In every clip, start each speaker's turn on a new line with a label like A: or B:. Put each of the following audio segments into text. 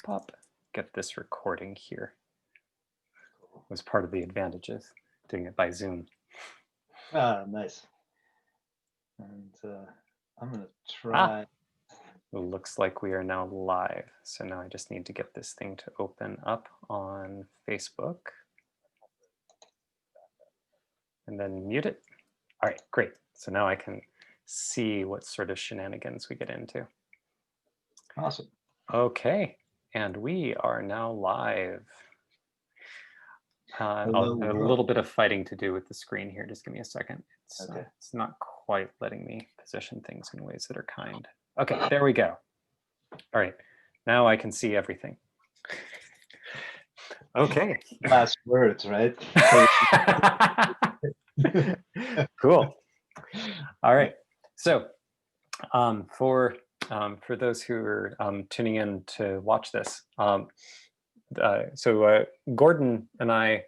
A: pop, get this recording here. It was part of the advantages doing it by Zoom.
B: Ah, nice. And I'm gonna try.
A: It looks like we are now live. So now I just need to get this thing to open up on Facebook. And then mute it. All right, great. So now I can see what sort of shenanigans we get into.
B: Awesome.
A: Okay, and we are now live. A little bit of fighting to do with the screen here. Just give me a second. It's not quite letting me position things in ways that are kind. Okay, there we go. All right, now I can see everything. Okay.
B: Last words, right?
A: Cool. All right. So for those who are tuning in to watch this, Gordon and I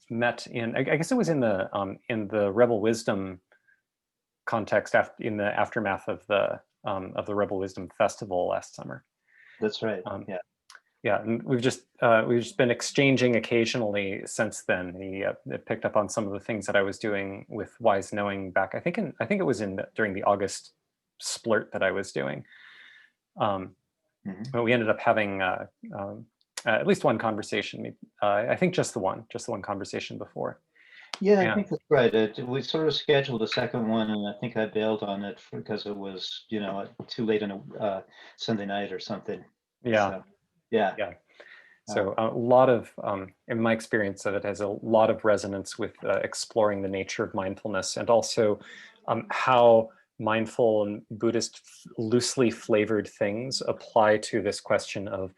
A: met in, I guess it was in the Rebel Wisdom context in the aftermath of the Rebel Wisdom Festival last summer.
B: That's right.
A: Yeah, and we've just been exchanging occasionally since then. He picked up on some of the things that I was doing with Wise Knowing back. I think it was during the August splurt that I was doing. But we ended up having at least one conversation. I think just the one conversation before.
B: Yeah, I think that's right. We sort of scheduled a second one, and I think I bailed on it because it was, too late on a Sunday night or something.
A: Yeah.
B: So, yeah.
A: So a lot of, in my experience of it, has a lot of resonance with exploring the nature of mindfulness, and also how mindful and Buddhist loosely flavored things apply to this question of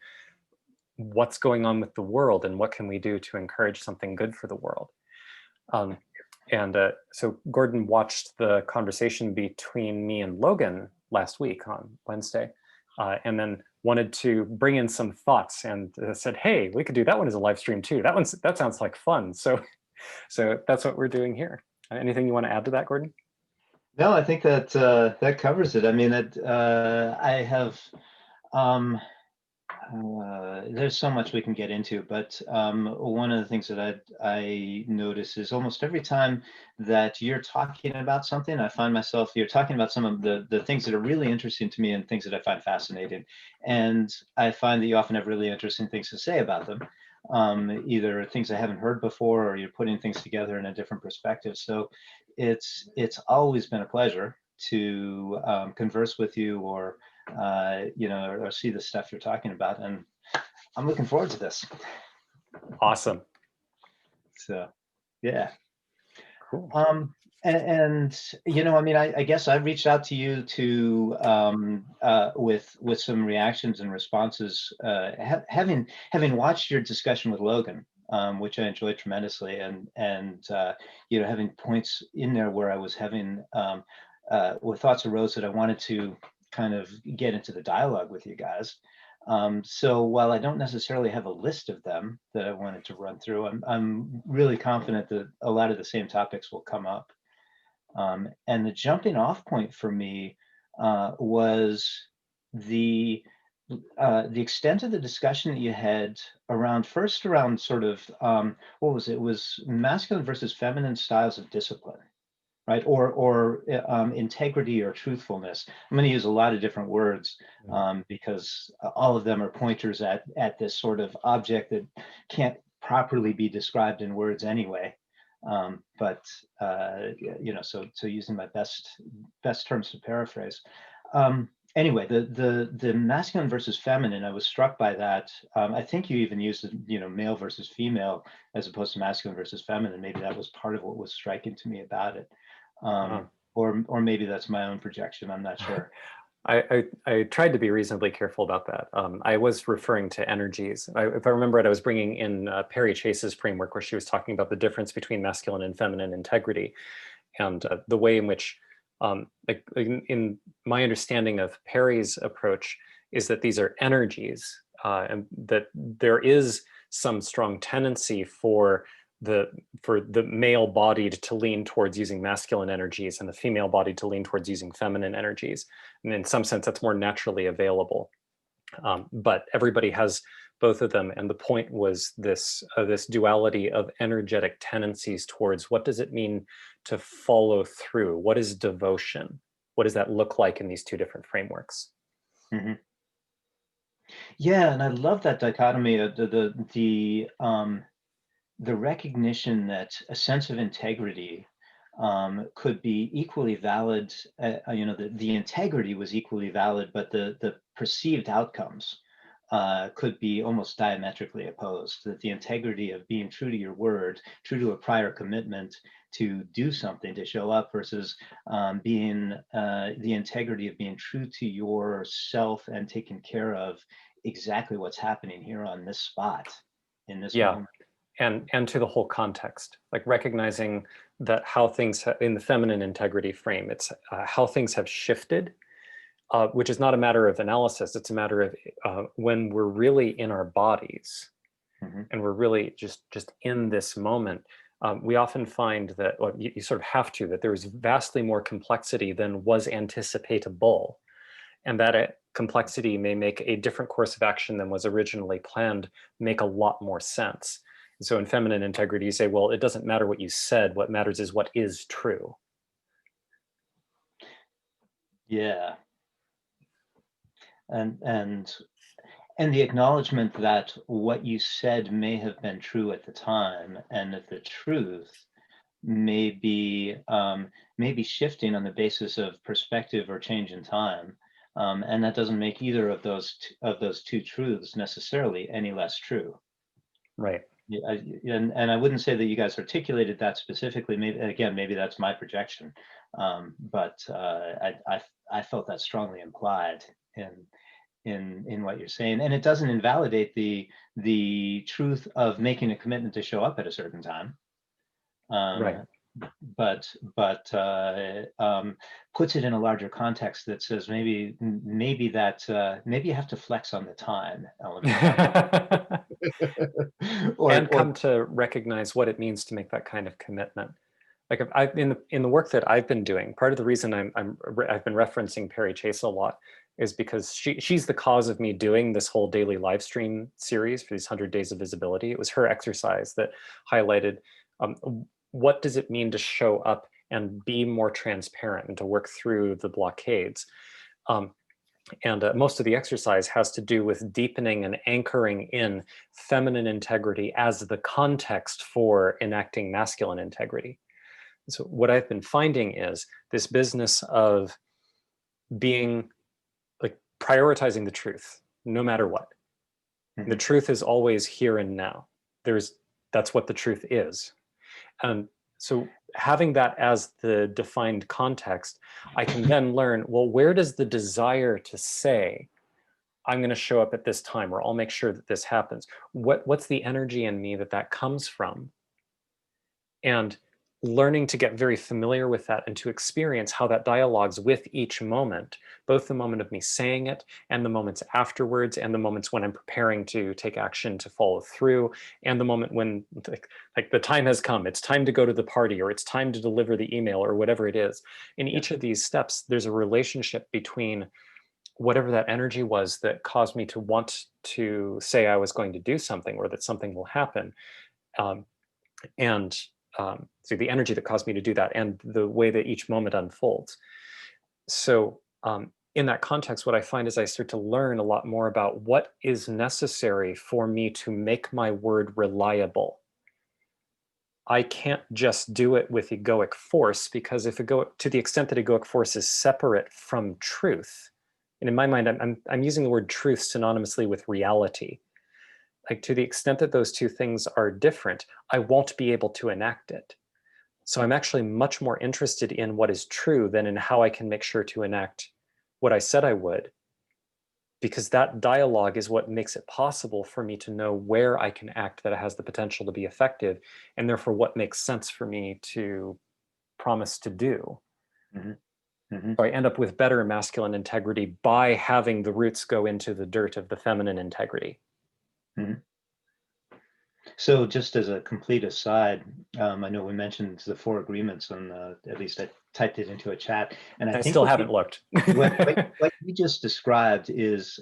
A: what's going on with the world and what can we do to encourage something good for the world. So Gordon watched the conversation between me and Logan last week on Wednesday, and then wanted to bring in some thoughts and said, hey, we could do that one as a live stream too. That sounds like fun. So that's what we're doing here. Anything you want to add to that, Gordon?
B: No, I think that that covers it. I mean, I have, there's so much we can get into, but one of the things that I notice is almost every time that you're talking about something, I find myself, you're talking about some of the things that are really interesting to me and things that I find fascinating. And I find that you often have really interesting things to say about them, either things I haven't heard before, or you're putting things together in a different perspective. So it's always been a pleasure to converse with you, or or see the stuff you're talking about, and I'm looking forward to this.
A: Awesome.
B: So, yeah.
A: Cool.
B: And I mean, I guess I reached out to you to with some reactions and responses, having watched your discussion with Logan, which I enjoyed tremendously, and having points in there where I was having where thoughts arose that I wanted to kind of get into the dialogue with you guys. So while I don't necessarily have a list of them that I wanted to run through, I'm really confident that a lot of the same topics will come up. And the jumping off point for me was the extent of the discussion that you had around sort of what was it? It was masculine versus feminine styles of discipline, right? Or integrity or truthfulness. I'm going to use a lot of different words because all of them are pointers at this sort of object that can't properly be described in words anyway. So using my best terms to paraphrase. Anyway, the masculine versus feminine, I was struck by that. I think you even used male versus female as opposed to masculine versus feminine. Maybe that was part of what was striking to me about it. Or maybe that's my own projection. I'm not sure.
A: I tried to be reasonably careful about that. I was referring to energies. If I remember it, I was bringing in Perry Chase's framework, where she was talking about the difference between masculine and feminine integrity, and the way in which, in my understanding of Perry's approach, is that these are energies, and that there is some strong tendency for the male bodied to lean towards using masculine energies and the female body to lean towards using feminine energies. And in some sense, that's more naturally available. But everybody has both of them, and the point was this duality of energetic tendencies towards what does it mean to follow through? What is devotion? What does that look like in these two different frameworks?
B: Hmm. Yeah, and I love that dichotomy of the recognition that a sense of integrity could be equally valid. The integrity was equally valid, but the perceived outcomes could be almost diametrically opposed. That the integrity of being true to your word, true to a prior commitment to do something, to show up, versus being the integrity of being true to yourself and taking care of exactly what's happening here on this spot in this
A: Yeah,
B: moment.
A: and to the whole context, like recognizing that how things in the feminine integrity frame, it's how things have shifted, which is not a matter of analysis. It's a matter of when we're really in our bodies
B: Hmm.
A: and we're really just in this moment. We often find that, well, you sort of have to, that there is vastly more complexity than was anticipatable, and that complexity may make a different course of action than was originally planned make a lot more sense. And so in feminine integrity, you say, well, it doesn't matter what you said. What matters is what is true.
B: Yeah, and the acknowledgement that what you said may have been true at the time, and that the truth may be shifting on the basis of perspective or change in time, and that doesn't make either of those two truths necessarily any less true.
A: Right.
B: Yeah, and I wouldn't say that you guys articulated that specifically. Maybe again, maybe that's my projection, but I felt that strongly implied in what you're saying, and it doesn't invalidate the truth of making a commitment to show up at a certain time.
A: Right.
B: Um, but puts it in a larger context that says maybe you have to flex on the time element of it.
A: And
B: or
A: come to recognize what it means to make that kind of commitment. Like if in the work that I've been doing, part of the reason I've been referencing Perry Chase a lot is because she's the cause of me doing this whole daily live stream series for these 100 days of visibility. It was her exercise that highlighted what does it mean to show up and be more transparent and to work through the blockades. Um, and most of the exercise has to do with deepening and anchoring in feminine integrity as the context for enacting masculine integrity. So what I've been finding is this business of being like prioritizing the truth, no matter what. The
B: Mhm.
A: truth is always here and now. There's That's what the truth is. And so having that as the defined context, I can then learn, well, where does the desire to say, I'm going to show up at this time, or I'll make sure that this happens. What's the energy in me that that comes from? And learning to get very familiar with that and to experience how that dialogues with each moment, both the moment of me saying it and the moments afterwards, and the moments when I'm preparing to take action to follow through, and the moment when like the time has come, it's time to go to the party, or it's time to deliver the email, or whatever it is. In
B: Yeah.
A: each of these steps, there's a relationship between whatever that energy was that caused me to want to say I was going to do something, or that something will happen. Um, and so the energy that caused me to do that, and the way that each moment unfolds. So in that context, what I find is I start to learn a lot more about what is necessary for me to make my word reliable. I can't just do it with egoic force, because if to the extent that egoic force is separate from truth, and in my mind, I'm using the word truth synonymously with reality. Like to the extent that those two things are different, I won't be able to enact it. So I'm actually much more interested in what is true than in how I can make sure to enact what I said I would, because that dialogue is what makes it possible for me to know where I can act that has the potential to be effective, and therefore what makes sense for me to promise to do.
B: Mhm. Mhm.
A: So I end up with better masculine integrity by having the roots go into the dirt of the feminine integrity.
B: Mhm. So just as a complete aside, I know we mentioned the four agreements on at least typed it into a chat. And I
A: I
B: think
A: still haven't looked.
B: what you just described is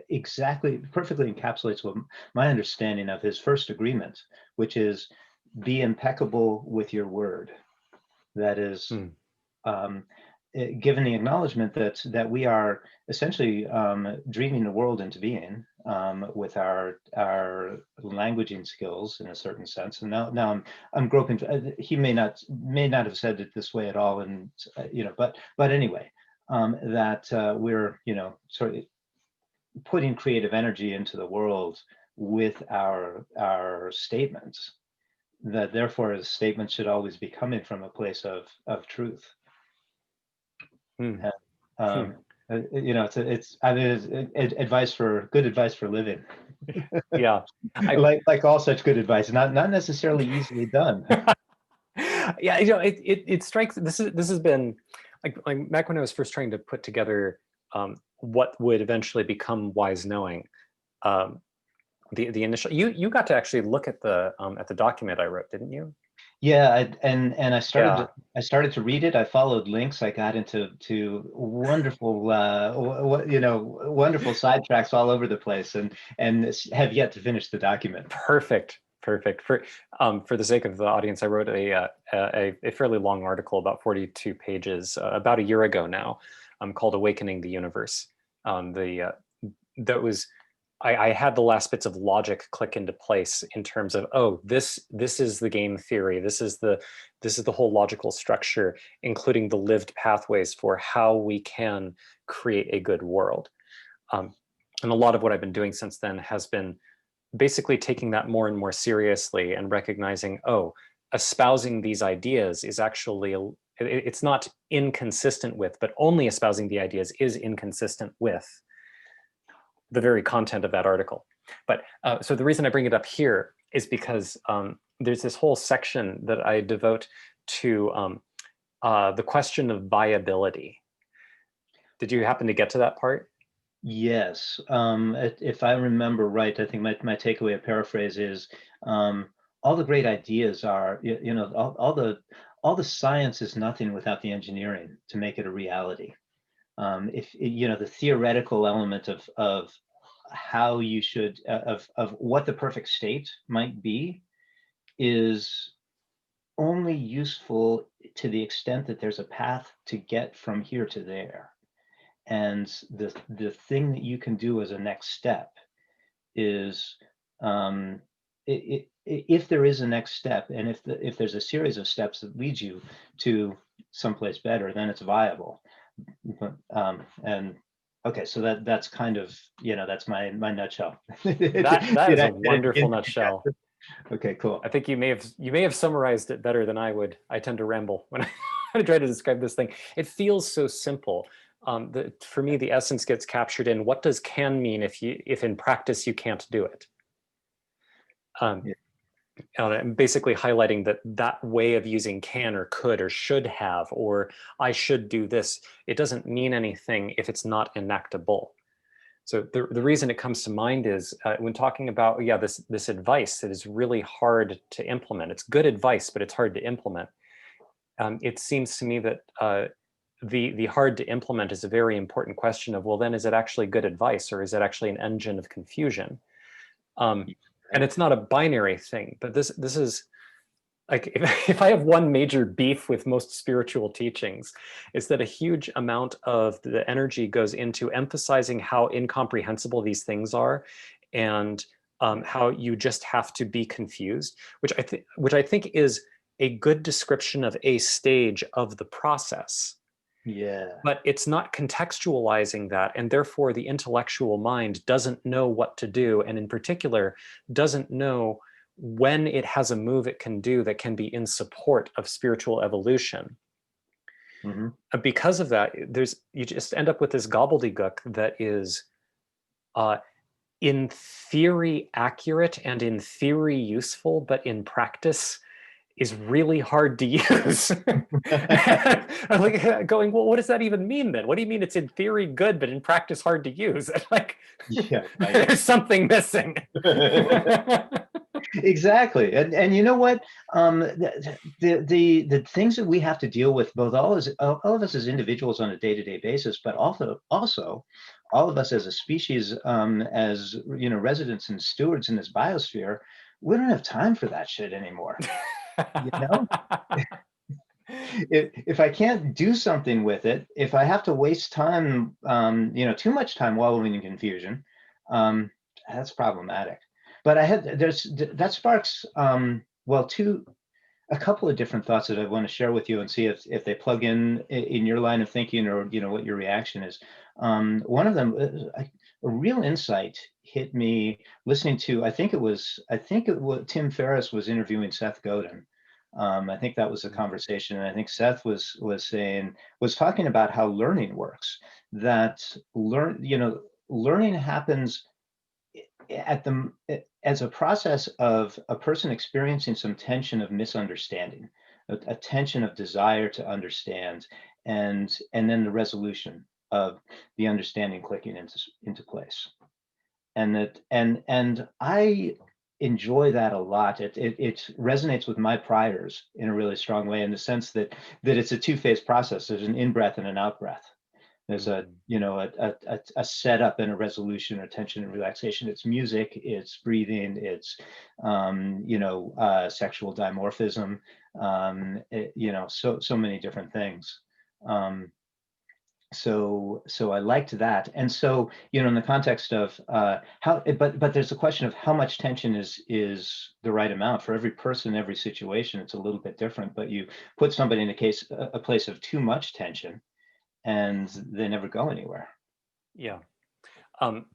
B: exactly perfectly encapsulates what my understanding of his first agreement, which is be impeccable with your word. That is, um, given the acknowledgement that we are essentially dreaming the world into being with our languaging skills in a certain sense. And now I'm groping. He may not have said it this way at all, and but anyway, that we're sort of putting creative energy into the world with our statements. That therefore, his statements should always be coming from a place of truth.
A: Hmm.
B: Um, it's I mean, it's advice for good advice for living.
A: Yeah,
B: like all such good advice, not necessarily easily done.
A: yeah, it strikes. This has been like back when I was first trying to put together what would eventually become Wise Knowing. Um, the initial you got to actually look at the document I wrote, didn't you?
B: Yeah, and I
A: Yeah.
B: started to read it. I followed links. I got into wonderful wonderful sidetracks all over the place, and have yet to finish the document.
A: Perfect. For the sake of the audience, I wrote a fairly long article, about 42 pages, about a year ago now, called "Awakening the Universe." That was I had the last bits of logic click into place in terms of, oh, this is the game theory. This is the whole logical structure, including the lived pathways for how we can create a good world. And a lot of what I've been doing since then has been basically taking that more and more seriously and recognizing, oh, espousing these ideas is actually it's not inconsistent with, but only espousing the ideas is inconsistent with the very content of that article. But so the reason I bring it up here is because there's this whole section that I devote to the question of viability. Did you happen to get to that part?
B: Yes, if I remember right, I think my takeaway, a paraphrase, is all the great ideas are, all the science is nothing without the engineering to make it a reality. If the theoretical element of how you should of what the perfect state might be is only useful to the extent that there's a path to get from here to there. And the thing that you can do as a next step is, if there is a next step, and if there's a series of steps that lead you to someplace better, then it's viable. And okay, so that's kind of, that's my nutshell.
A: That is a wonderful nutshell.
B: Okay, cool.
A: I think you may have summarized it better than I would. I tend to ramble when I try to describe this thing. It feels so simple. For me, the essence gets captured in what does "can" mean if in practice you can't do it.
B: Yeah.
A: I'm basically highlighting that way of using "can" or "could" or "should have" or "I should do this." It doesn't mean anything if it's not enactable. So the reason it comes to mind is when talking about this advice that is really hard to implement. It's good advice, but it's hard to implement. It seems to me that the hard to implement is a very important question of, well, then is it actually good advice, or is it actually an engine of confusion? And it's not a binary thing, but this is like, if I have one major beef with most spiritual teachings, is that a huge amount of the energy goes into emphasizing how incomprehensible these things are, and how you just have to be confused, which I think is a good description of a stage of the process.
B: Yeah.
A: But it's not contextualizing that, and therefore the intellectual mind doesn't know what to do, and in particular doesn't know when it has a move it can do that can be in support of spiritual evolution.
B: Mm-hmm.
A: Because of that, you just end up with this gobbledygook that is in theory accurate and in theory useful, but in practice is really hard to use. I'm like going, well, what does that even mean then? What do you mean it's in theory good, but in practice hard to use? Like,
B: Yeah, right.
A: there's something missing.
B: Exactly. And you know what? The things that we have to deal with, both all of us as individuals on a day-to-day basis, but also all of us as a species, as residents and stewards in this biosphere, we don't have time for that shit anymore. You know, if I can't do something with it, if I have to waste time, too much time wallowing in confusion, um, that's problematic. But that sparks, well, a couple of different thoughts that I want to share with you and see if they plug in your line of thinking, or what your reaction is. One of them, a real insight hit me listening to, I think it was Tim Ferriss was interviewing Seth Godin. I think that was a conversation, and I think Seth was talking about how learning works. That learning happens at the as a process of a person experiencing some tension of misunderstanding, a tension of desire to understand, and then the resolution of the understanding clicking into place. And I enjoy that a lot. It resonates with my priors in a really strong way, in the sense that it's a two-phase process. There's an in-breath and an out-breath. There's a setup and a resolution, or tension and relaxation. It's music, it's breathing, it's sexual dimorphism, so many different things. So I liked that. And so, in the context of but there's a question of how much tension is the right amount for every person, every situation. It's a little bit different, but you put somebody in a place of too much tension, and they never go anywhere.
A: Yeah. I'm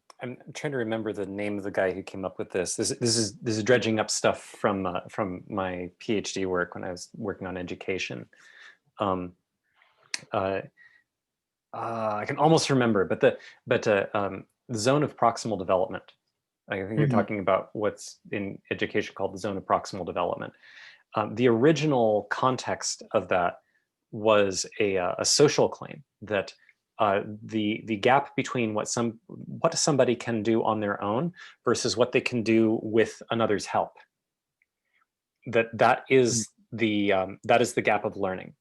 A: trying to remember the name of the guy who came up with this. This is dredging up stuff from my PhD work when I was working on education. I can almost remember, but the zone of proximal development. I think you're talking about what's in education called the zone of proximal development. The original context of that was a social claim that the gap between what somebody can do on their own versus what they can do with another's help, that is the gap of learning.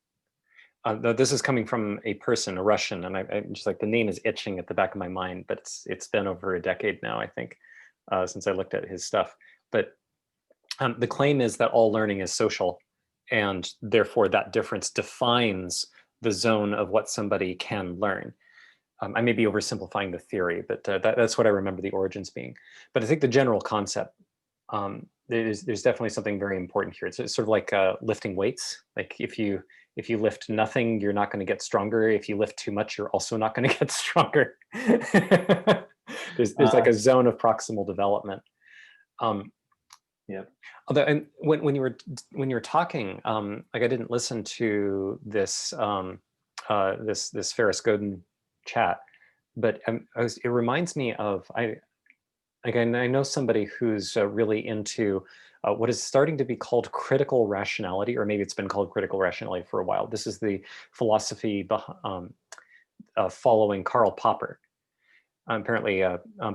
A: This is coming from a person, a Russian, and I just, like, the name is itching at the back of my mind, but it's been over a decade now, I think, since I looked at his stuff. But the claim is that all learning is social, and therefore that difference defines the zone of what somebody can learn. I may be oversimplifying the theory, but that's what I remember the origins being. But I think the general concept, there's definitely something very important here. It's sort of like lifting weights. Like, if you lift nothing, you're not going to get stronger. If you lift too much, you're also not going to get stronger. There's like a zone of proximal development.
B: Yeah.
A: Although, and when you were talking, like, I didn't listen to this this Ferris Godin chat, but it reminds me of, I know somebody who's really into what is starting to be called critical rationality, or maybe it's been called critical rationality for a while. This is the philosophy following Karl Popper. Apparently,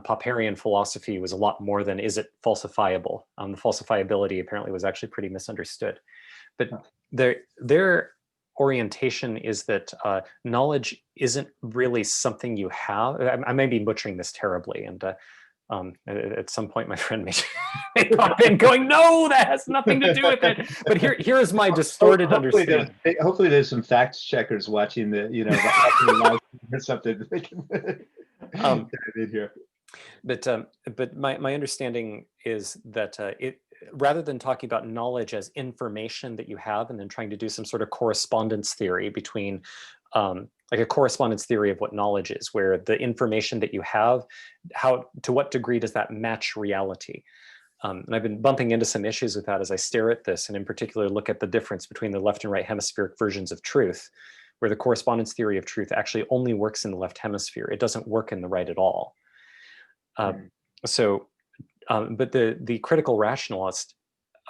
A: Popperian philosophy was a lot more than, is it falsifiable? The falsifiability apparently was actually pretty misunderstood. But their orientation is that knowledge isn't really something you have. I may be butchering this terribly, and at some point my friend may pop in going, no, that has nothing to do with it. But here is my distorted understanding.
B: Hopefully there's some fact checkers watching watching the live or something. Here.
A: But my understanding is that rather than talking about knowledge as information that you have, and then trying to do some sort of correspondence theory between, like a correspondence theory of what knowledge is, where the information that you have, to what degree does that match reality? And I've been bumping into some issues with that as I stare at this, and in particular look at the difference between the left and right hemispheric versions of truth, where the correspondence theory of truth actually only works in the left hemisphere. It doesn't work in the right at all. But the critical rationalist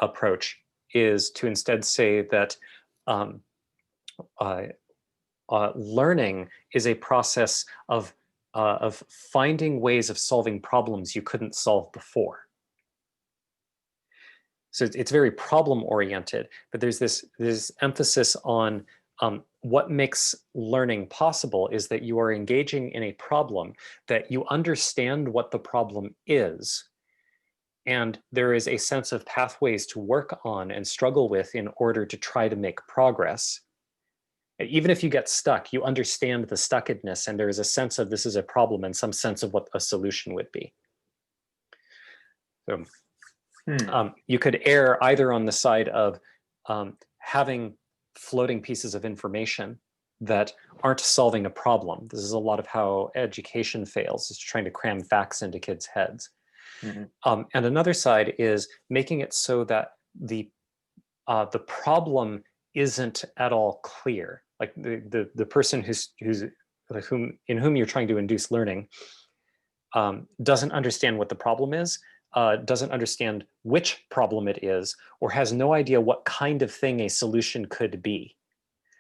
A: approach is to instead say that learning is a process of finding ways of solving problems you couldn't solve before. So it's very problem oriented, but there's this emphasis on what makes learning possible is that you are engaging in a problem, that you understand what the problem is, and there is a sense of pathways to work on and struggle with in order to try to make progress. Even if you get stuck, you understand the stuckedness, and there is a sense of this is a problem and some sense of what a solution would be. So you could err either on the side of having floating pieces of information that aren't solving a problem. This is a lot of how education fails, is trying to cram facts into kids' heads. And another side is making it so that the problem isn't at all clear. Like the person in whom you're trying to induce learning doesn't understand what the problem is, doesn't understand which problem it is, or has no idea what kind of thing a solution could be.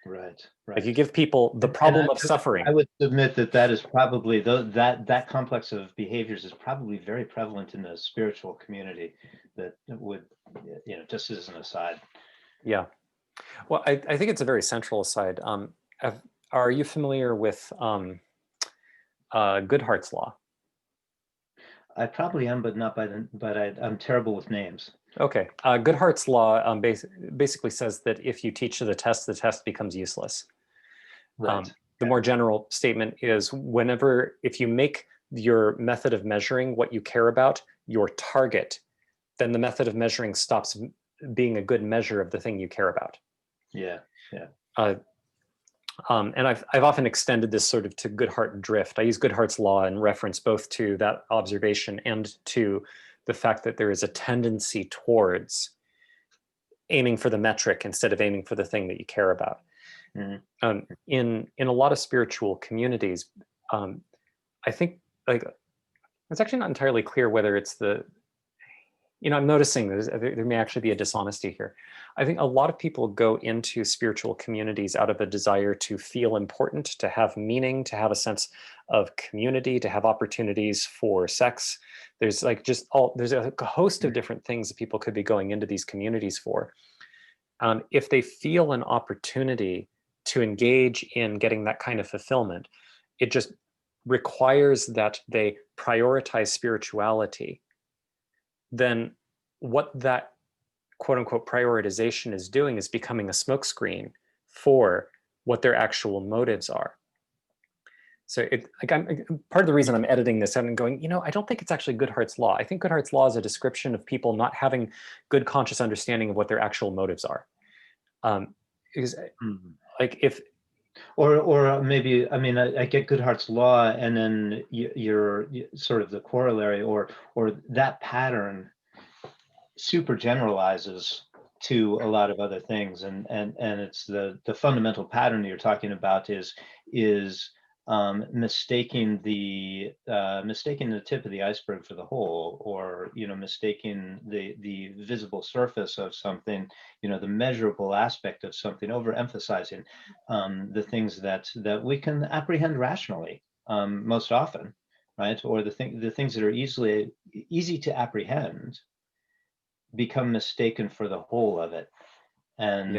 B: Right.
A: Like you give people the problem of suffering.
B: I would submit that is probably that complex of behaviors is probably very prevalent in the spiritual community. That would, just as an aside.
A: Yeah. Well, I think it's a very central aside. Are you familiar with Goodhart's law?
B: I probably am, but not I'm terrible with names.
A: Okay. Goodhart's law basically says that if you teach to the test becomes useless.
B: Right.
A: The more general statement is if you make your method of measuring what you care about your target, then the method of measuring stops being a good measure of the thing you care about.
B: Yeah.
A: And I've often extended this sort of to Goodhart drift. I use Goodhart's law in reference both to that observation and to the fact that there is a tendency towards aiming for the metric instead of aiming for the thing that you care about. In a lot of spiritual communities, I think it's actually not entirely clear whether it's I'm noticing there may actually be a dishonesty here. I think a lot of people go into spiritual communities out of a desire to feel important, to have meaning, to have a sense of community, to have opportunities for sex. There's there's a host of different things that people could be going into these communities for. If they feel an opportunity to engage in getting that kind of fulfillment, it just requires that they prioritize spirituality. Then what that quote unquote prioritization is doing is becoming a smokescreen for what their actual motives are. So part of the reason I'm editing this out and going, I don't think it's actually Goodhart's law. I think Goodhart's law is a description of people not having good conscious understanding of what their actual motives are. Because
B: or maybe, I get Goodhart's law, and then you're sort of the corollary, or that pattern super generalizes to a lot of other things, and it's the fundamental pattern you're talking about is mistaking the tip of the iceberg for the whole, or mistaking the visible surface of something, the measurable aspect of something, overemphasizing the things that we can apprehend rationally most often, right? Or the things that are easy to apprehend become mistaken for the whole of it, and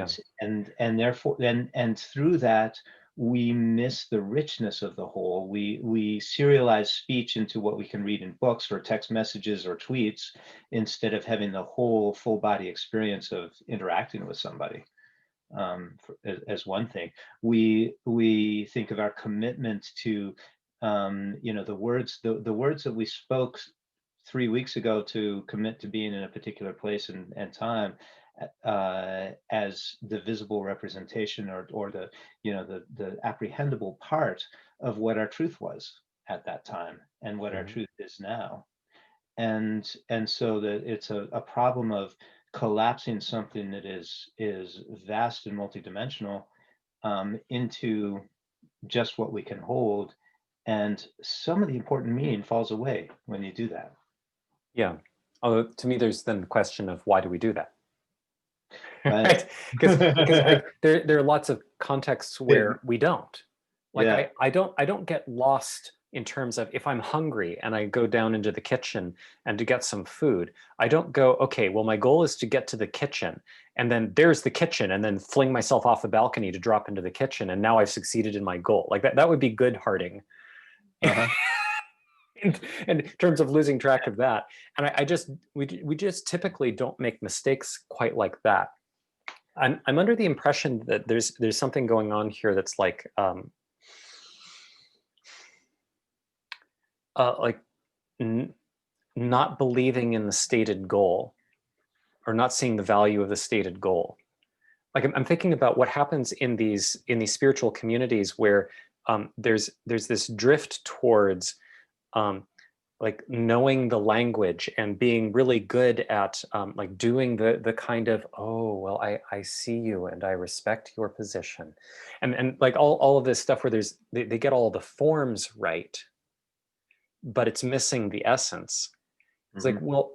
B: therefore and through that we miss the richness of the whole. We serialize speech into what we can read in books or text messages or tweets, instead of having the whole full body experience of interacting with somebody. As one thing, we think of our commitment to the words that we spoke 3 weeks ago to commit to being in a particular place and time, as the visible representation, or the apprehendable part of what our truth was at that time and what our truth is now. And so that it's a problem of collapsing something that is vast and multidimensional into just what we can hold, and some of the important meaning falls away when you do that.
A: Yeah. Although to me, there's then the question of why do we do that?
B: Right?
A: Because there are lots of contexts where we don't. Like I don't get lost in terms of if I'm hungry and I go down into the kitchen and to get some food, I don't go, okay, well, my goal is to get to the kitchen and then there's the kitchen and then fling myself off the balcony to drop into the kitchen. And now I've succeeded in my goal. Like that would be good hearting
B: Uh-huh.
A: in terms of losing track of that. And we just typically don't make mistakes quite like that. I'm under the impression that there's something going on here that's like not believing in the stated goal or not seeing the value of the stated goal. Like I'm thinking about what happens in these spiritual communities where there's this drift towards like knowing the language and being really good at like doing the kind of, oh, well, I see you and I respect your position. And like all of this stuff where they get all the forms right, but it's missing the essence. It's like, well,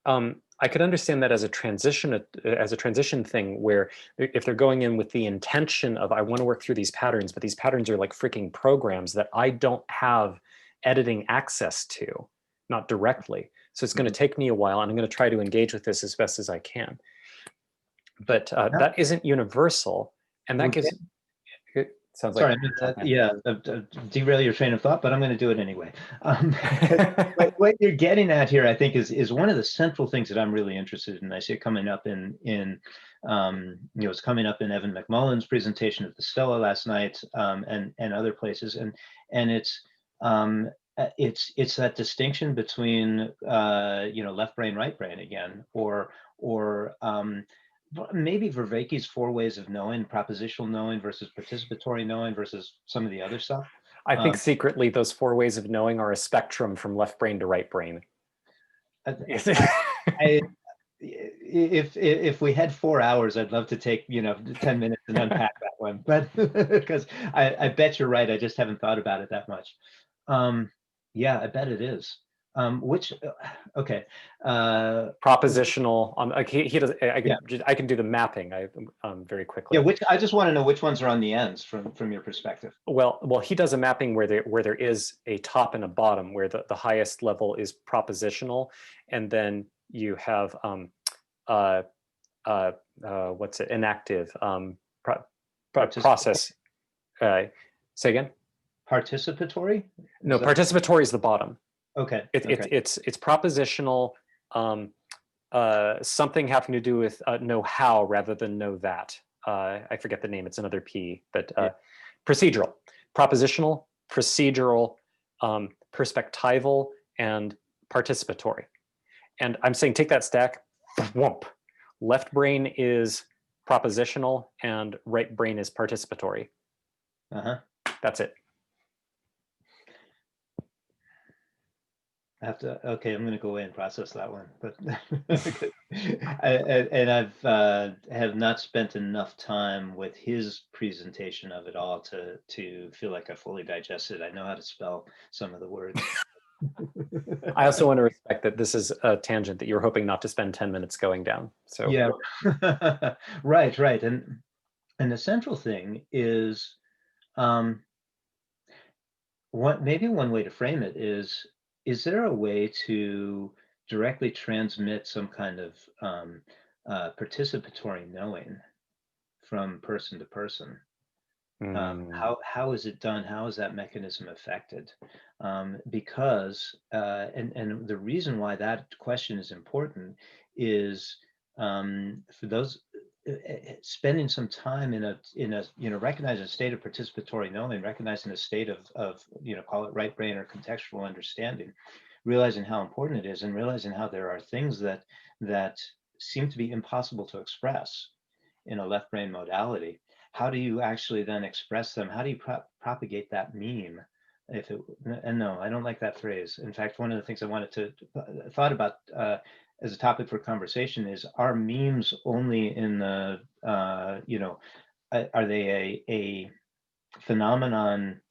A: I could understand that as a transition thing where if they're going in with the intention of, I want to work through these patterns, but these patterns are like freaking programs that I don't have editing access to, not directly. So it's going to take me a while and I'm going to try to engage with this as best as I can. But that isn't universal. And that gives, it sounds
B: Sorry,
A: like,
B: derail your train of thought, but I'm going to do it anyway. What you're getting at here, I think, is one of the central things that I'm really interested in. I see it coming up it's coming up in Evan McMullen's presentation at the Stella last night, and other places, and it's that distinction between left brain, right brain again, or maybe Vervaeke's 4 ways of knowing, propositional knowing versus participatory knowing versus some of the other stuff.
A: I think secretly those 4 ways of knowing are a spectrum from left brain to right brain.
B: If we had 4 hours, I'd love to take 10 minutes and unpack that one, but because I bet you're right, I just haven't thought about it that much. Yeah, I bet it is. Okay.
A: Propositional. Like he does. I can do the mapping. Very quickly.
B: Yeah, I just want to know which ones are on the ends from your perspective.
A: Well, he does a mapping where there is a top and a bottom, where the highest level is propositional, and then you have what's it? Inactive. Process. Say again.
B: Participatory?
A: No, participatory is the bottom.
B: Okay.
A: It's propositional, something having to do with know how rather than know that. I forget the name. It's another P, but procedural, propositional, procedural, perspectival, and participatory. And I'm saying take that stack, whoomp. Left brain is propositional and right brain is participatory. That's it.
B: I'm going to go away and process that one, but I have not spent enough time with his presentation of it all to feel like I fully digested. I know how to spell some of the words.
A: I also want to respect that this is a tangent that you're hoping not to spend 10 minutes going down. So
B: yeah, right. And the central thing is, maybe one way to frame it is there a way to directly transmit some kind of participatory knowing from person to person? How is it done? How is that mechanism affected? Because and the reason why that question is important is for those spending some time in a recognizing a state of participatory knowing, recognizing a state of call it right brain or contextual understanding, realizing how important it is, and realizing how there are things that seem to be impossible to express in a left brain modality. How do you actually then express them? How do you propagate that meme? And no, I don't like that phrase. In fact, one of the things I wanted to thought about as a topic for conversation is, are memes only in the are they a phenomenon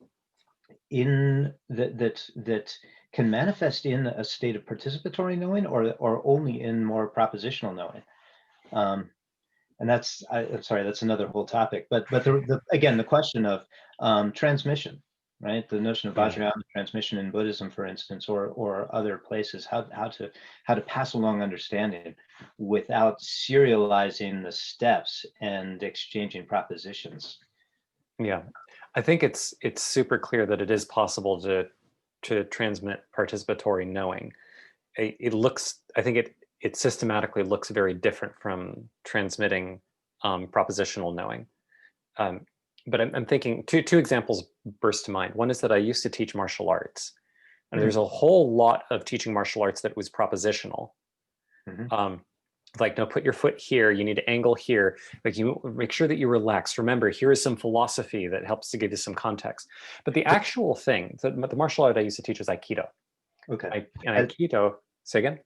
B: in that can manifest in a state of participatory knowing, or only in more propositional knowing? And I'm sorry, that's another whole topic. But again, the question of transmission. right? The notion of
A: Yeah.
B: Vajrayana transmission in Buddhism, for instance, or other places, how to pass along understanding without serializing the steps and exchanging propositions.
A: Yeah. I think it's super clear that it is possible to transmit participatory knowing. It looks, I think it systematically looks very different from transmitting propositional knowing. Um, but I'm thinking two examples burst to mind. One is that I used to teach martial arts, and there's
B: Mm-hmm.
A: a whole lot of teaching martial arts that was propositional.
B: Mm-hmm.
A: Like, no, put your foot here, you need to angle here, like you make sure that you relax. Remember, here is some philosophy that helps to give you some context. But the actual thing, the martial art I used to teach was Aikido.
B: Okay.
A: And
B: I,
A: Aikido, say again?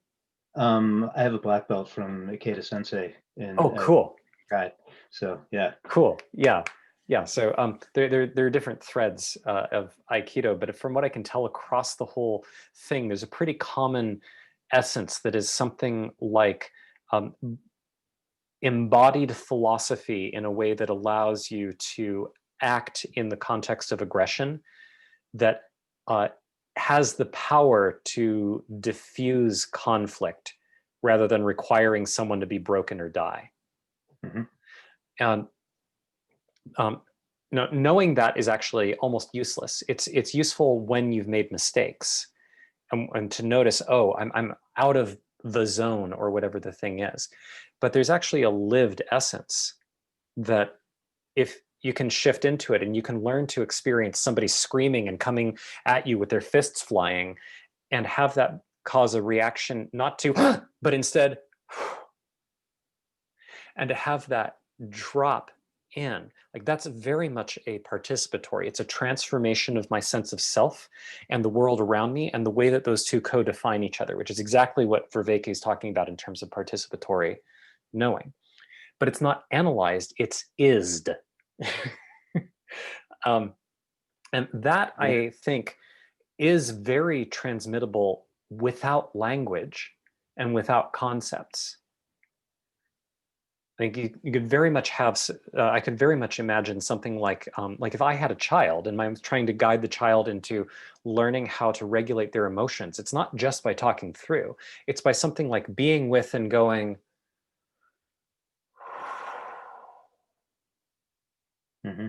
B: I have a black belt from Ikeda Sensei in
A: Oh, cool.
B: Guide. So yeah.
A: Cool. Yeah. Yeah. So there are different threads of Aikido, but from what I can tell across the whole thing, there's a pretty common essence that is something like um, embodied philosophy in a way that allows you to act in the context of aggression that uh, has the power to diffuse conflict rather than requiring someone to be broken or die.
B: Mm-hmm.
A: And um, no, knowing that is actually almost useless. It's useful when you've made mistakes and to notice, oh, I'm out of the zone or whatever the thing is. But there's actually a lived essence that if you can shift into it and you can learn to experience somebody screaming and coming at you with their fists flying and have that cause a reaction, not to, but instead, and to have that drop in, like that's very much a participatory. It's a transformation of my sense of self and the world around me and the way that those two co-define each other, which is exactly what Vervaeke is talking about in terms of participatory knowing. But it's not analyzed, it's ised. um, and that,
B: Yeah.
A: I think, is very transmittable without language and without concepts. I think you could very much have, I could very much imagine something like if I had a child and I'm trying to guide the child into learning how to regulate their emotions, it's not just by talking through, it's by something like being with and going,
B: Mm-hmm.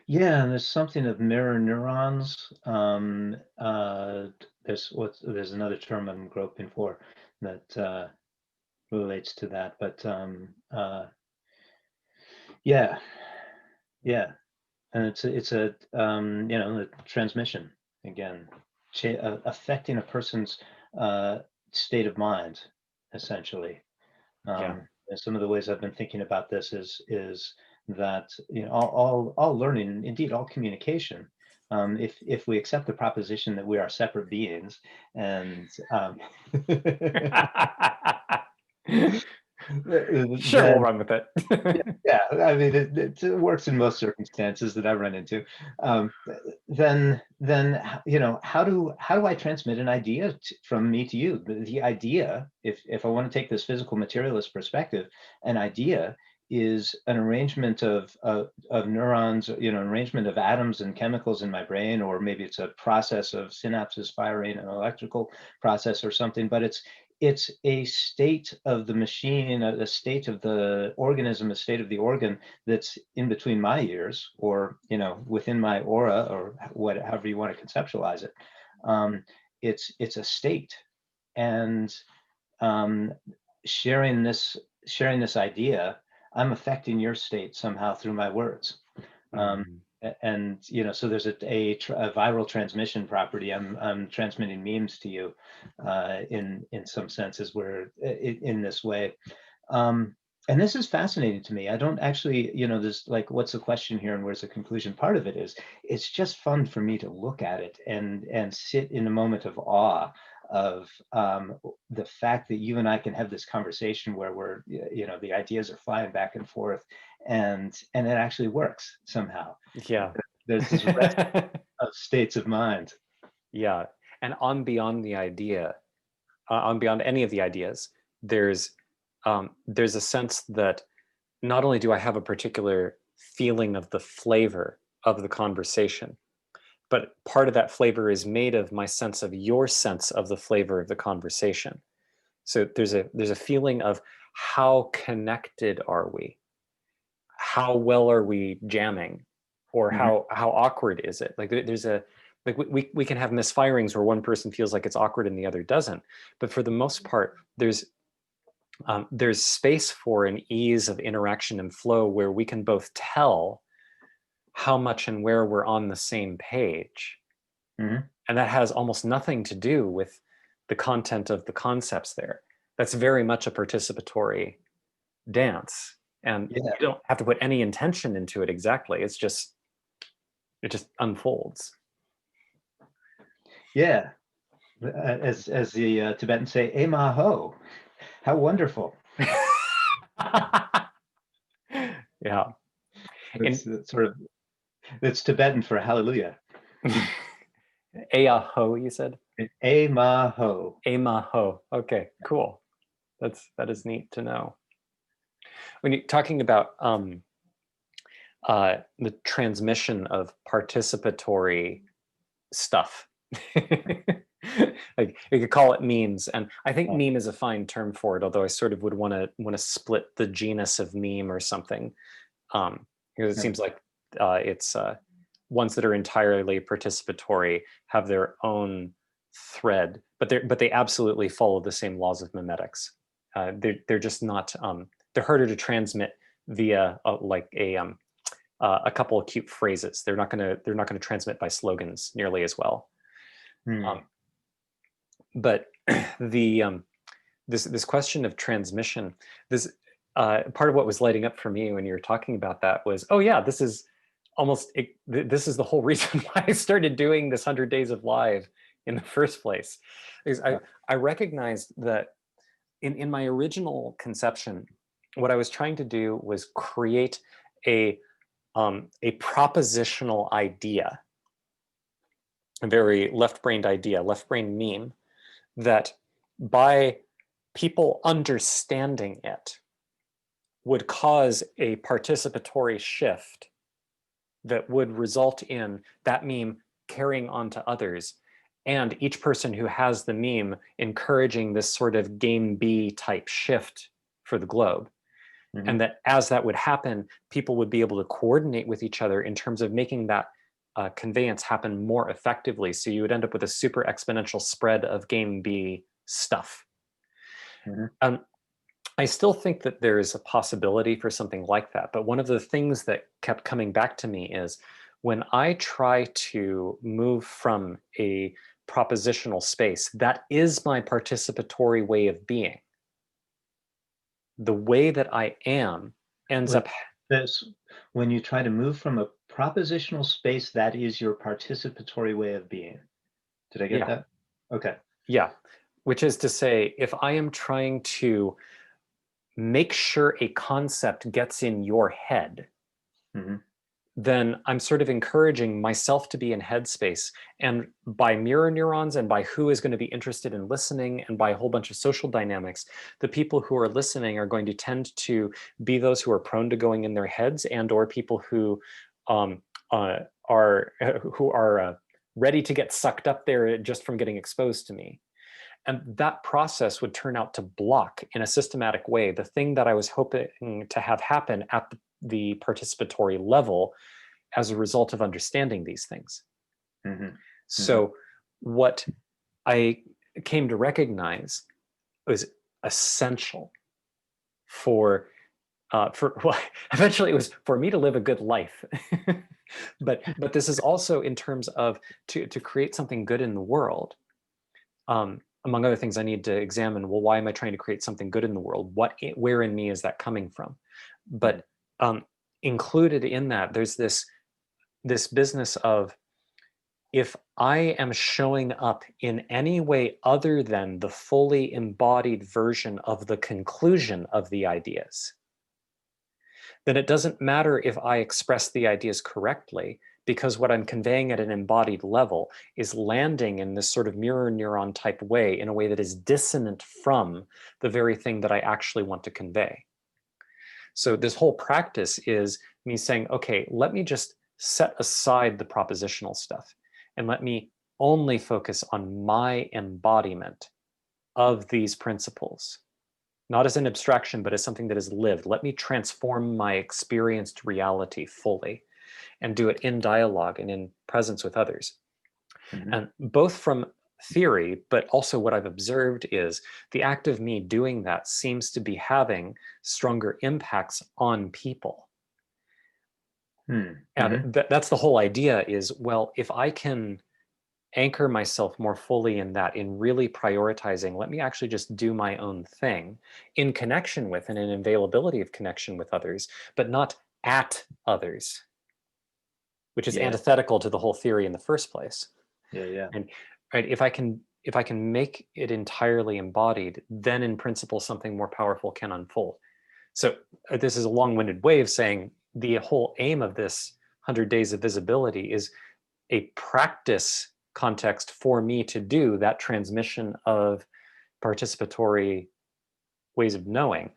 B: Yeah, and there's something of mirror neurons. There's another term I'm groping for that relates to that, but yeah, yeah, and it's a the transmission again, affecting a person's uh, state of mind, essentially.
A: yeah,
B: And some of the ways I've been thinking about this is that all learning, indeed all communication, if we accept the proposition that we are separate beings, and
A: sure, we'll
B: then
A: run with it.
B: yeah, I mean it works in most circumstances that I run into. Um, then how do I transmit an idea from me to you? The idea, if I want to take this physical materialist perspective, an idea is an arrangement of neurons, an arrangement of atoms and chemicals in my brain, or maybe it's a process of synapses firing an electrical process or something, but it's a state of the machine, a state of the organism, a state of the organ that's in between my ears, or within my aura, or however you want to conceptualize it. Um, it's a state, and um, sharing this idea, I'm affecting your state somehow through my words. Um,
A: Mhm.
B: and so there's a viral transmission property. I'm transmitting memes to you in some senses where in this way. Um, and this is fascinating to me. I don't actually, there's like, what's the question here and where's the conclusion? Part of it is, it's just fun for me to look at it and sit in a moment of awe of the fact that you and I can have this conversation where the ideas are flying back and forth, and it actually works somehow.
A: Yeah.
B: There's this rest of states of mind.
A: Yeah. And on beyond the idea, on beyond any of the ideas, there's there's a sense that not only do I have a particular feeling of the flavor of the conversation, but part of that flavor is made of my sense of your sense of the flavor of the conversation. So there's a feeling of how connected are we? How well are we jamming? Or
B: Mhm.
A: how awkward is it? Like there's a like we can have misfirings where one person feels like it's awkward and the other doesn't. But for the most part, there's space for an ease of interaction and flow where we can both tell how much and where we're on the same page.
B: Mhm.
A: And that has almost nothing to do with the content of the concepts there. That's very much a participatory dance. And
B: Yeah.
A: you don't have to put any intention into it exactly. It just unfolds.
B: Yeah. As the Tibetans say, "Ema ho." How wonderful.
A: Yeah. In
B: It's sort of it's Tibetan for hallelujah.
A: Ayaho, you said?
B: Ema ho.
A: Amaho. Okay, cool. That is neat to know. When you're talking about the transmission of participatory stuff. Like you could call it memes, and I think
B: Oh,
A: meme is a fine term for it. Although I sort of would want to split the genus of meme or something, because it
B: yeah.
A: seems like it's ones that are entirely participatory have their own thread, but they absolutely follow the same laws of memetics. They're just not they're harder to transmit via like a couple of cute phrases. They're not gonna transmit by slogans nearly as well.
B: Hmm.
A: Um, but the this question of transmission, this part of what was lighting up for me when you were talking about that was, oh yeah, this is this is the whole reason why I started doing this 100 days of live in the first place. Because I recognized that in my original conception, what I was trying to do was create a propositional idea, a very left-brained idea, left-brain meme, that by people understanding it would cause a participatory shift that would result in that meme carrying on to others, and each person who has the meme encouraging this sort of game B type shift for the globe. And
B: Mhm.
A: that as that would happen, people would be able to coordinate with each other in terms of making that conveyance happen more effectively. So you would end up with a super exponential spread of game B stuff.
B: Mhm.
A: Um, I still think that there is a possibility for something like that. But one of the things that kept coming back to me is when I try to move from a propositional space, that is my participatory way of being. The way that I am ends up,
B: Wait, this when you try to move from a propositional space, that is your participatory way of being. Did I get
A: yeah,
B: that? Okay.
A: yeah. Which is to say, if I am trying to make sure a concept gets in your head,
B: Mhm.
A: then I'm sort of encouraging myself to be in headspace. And by mirror neurons and by who is going to be interested in listening and by a whole bunch of social dynamics, the people who are listening are going to tend to be those who are prone to going in their heads and or people um, are who are ready to get sucked up there just from getting exposed to me. And that process would turn out to block in a systematic way the thing that I was hoping to have happen at the participatory level as a result of understanding these things.
B: Mhm. Mhm.
A: So, what I came to recognize was essential for well, eventually it was for me to live a good life. But this is also in terms of to create something good in the world. Among other things, I need to examine, well, why am I trying to create something good in the world? Where in me is that coming from?
B: Mhm.
A: But included in that, there's this business of if I am showing up in any way other than the fully embodied version of the conclusion of the ideas, then it doesn't matter if I express the ideas correctly, because what I'm conveying at an embodied level is landing in this sort of mirror neuron type way in a way that is dissonant from the very thing that I actually want to convey. So this whole practice is me saying, okay, let me just set aside the propositional stuff and let me only focus on my embodiment of these principles, not as an abstraction, but as something that is lived. Let me transform my experienced reality fully and do it in dialogue and in presence with others.
B: Mhm.
A: And both from theory, but also what I've observed is the act of me doing that seems to be having stronger impacts on people.
B: Hmm.
A: And
B: Mhm.
A: that's the whole idea is, well, if I can anchor myself more fully in that, in really prioritizing, let me actually just do my own thing in connection with and in availability of connection with others, but not at others, which is
B: Yeah.
A: antithetical to the whole theory in the first place.
B: Yeah. Yeah.
A: And right, if I can make it entirely embodied, then in principle something more powerful can unfold. So this is a long-winded way of saying the whole aim of this 100 days of visibility is a practice context for me to do that transmission of participatory ways of knowing,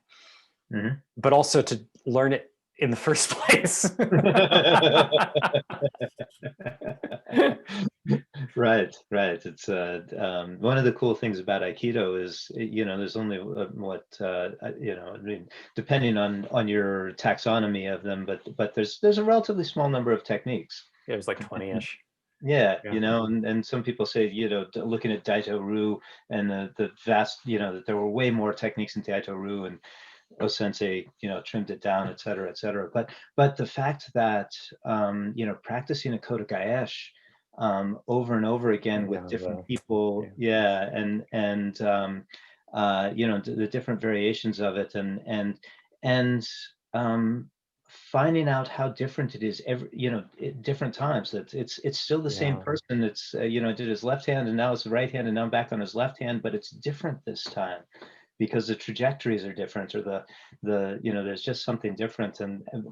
B: Mhm.
A: but also to learn it in the first place.
B: Right, right. It's one of the cool things about Aikido is, there's only I mean, depending on your taxonomy of them, but there's a relatively small number of techniques.
A: It was like 20-ish.
B: Yeah,
A: Yeah.
B: and some people say, looking at Daito-Ru and the vast, that there were way more techniques in Daito-Ru, and O-sensei, trimmed it down, et cetera, et cetera. But the fact that, practicing a Kodo Gaesh over and over again with
A: Yeah,
B: different
A: yeah.
B: people, yeah, and the different variations of it, and um, finding out how different it is at different times. That it's still the same
A: Yeah.
B: person. It's did his left hand and now it's the right hand and now I'm back on his left hand, but it's different this time because the trajectories are different, or there's just something different.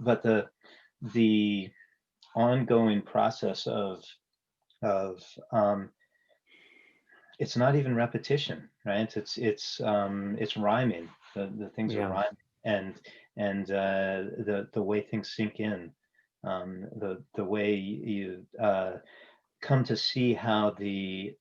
B: But the ongoing process of it's not even repetition, right? It's rhyming. The things are
A: Yeah.
B: rhyming, and the way things sink in, the way you come to see how the